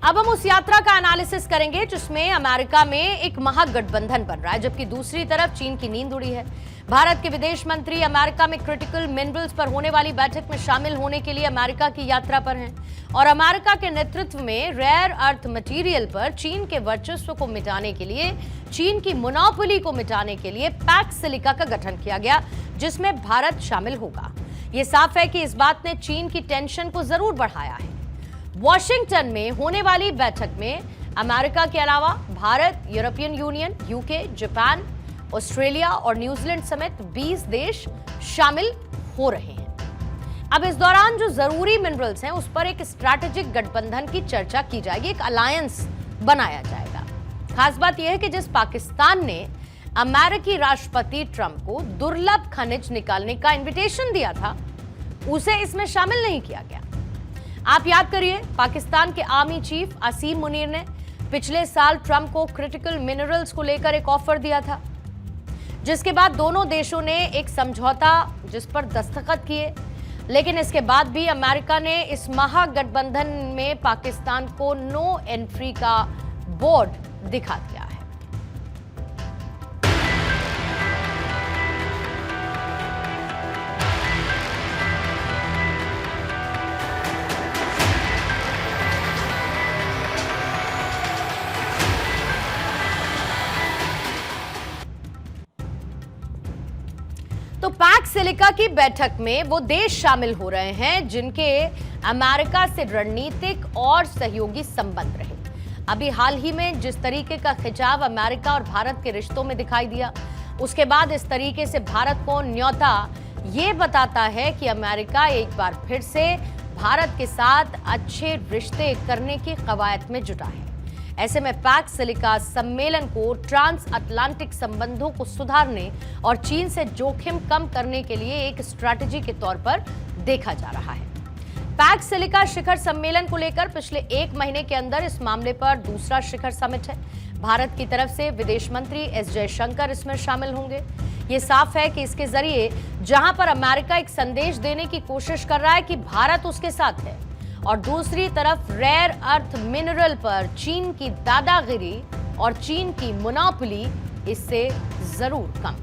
अब हम उस यात्रा का एनालिसिस करेंगे जिसमें अमेरिका में एक महागठबंधन बन रहा है, जबकि दूसरी तरफ चीन की नींद उड़ी है। भारत के विदेश मंत्री अमेरिका में क्रिटिकल मिनरल्स पर होने वाली बैठक में शामिल होने के लिए अमेरिका की यात्रा पर हैं और अमेरिका के नेतृत्व में रेयर अर्थ मटेरियल पर चीन के वर्चस्व को मिटाने के लिए, चीन की मोनोपोली को मिटाने के लिए पैक्स सिलिका का गठन किया गया, जिसमें भारत शामिल होगा। यह साफ है कि इस बात ने चीन की टेंशन को जरूर बढ़ाया है। वॉशिंगटन में होने वाली बैठक में अमेरिका के अलावा Bharat, European union, UK, Japan, Australia और न्यूजीलैंड समेत 20 देश शामिल हो रहे हैं। अब इस दौरान जो जरूरी मिनरल्स हैं उस पर एक स्ट्रैटेजिक गठबंधन की चर्चा की जाएगी, एक अलायंस बनाया जाएगा। खास बात यह है कि जिस पाकिस्तान ने अमेरिकी राष्ट्रपति ट्रंप को दुर्लभ खनिज निकालने का इन्विटेशन दिया था, उसे इसमें शामिल नहीं किया गया। आप याद करिए, पाकिस्तान के आर्मी चीफ असीम मुनीर ने पिछले साल ट्रंप को क्रिटिकल मिनरल्स को लेकर एक ऑफर दिया था, जिसके बाद दोनों देशों ने एक समझौता जिस पर दस्तखत किए, लेकिन इसके बाद भी अमेरिका ने इस महागठबंधन में पाकिस्तान को नो एंट्री का बोर्ड दिखा दिया है। तो पैक्स सिलिका की बैठक में वो देश शामिल हो रहे हैं जिनके अमेरिका से रणनीतिक और सहयोगी संबंध रहे। अभी हाल ही में जिस तरीके का खिंचाव अमेरिका और भारत के रिश्तों में दिखाई दिया, उसके बाद इस तरीके से भारत को न्योता ये बताता है कि अमेरिका एक बार फिर से भारत के साथ अच्छे रिश्ते करने की कवायद में जुटा है। ऐसे में पैक्स सिलिका सम्मेलन को ट्रांस अटलांटिक संबंधों को सुधारने और चीन से जोखिम कम करने के लिए एक स्ट्रैटेजी के तौर पर देखा जा रहा है। पैक्स सिलिका शिखर सम्मेलन को लेकर पिछले 1 महीने के अंदर इस मामले पर दूसरा शिखर समिट है। भारत की तरफ से विदेश मंत्री एस जयशंकर इसमें शामिल होंगे। ये साफ है कि इसके जरिए जहां पर अमेरिका एक संदेश देने की कोशिश कर रहा है कि भारत उसके साथ है, और दूसरी तरफ रेयर अर्थ मिनरल पर चीन की दादागिरी और चीन की मोनोपोली इससे जरूर कम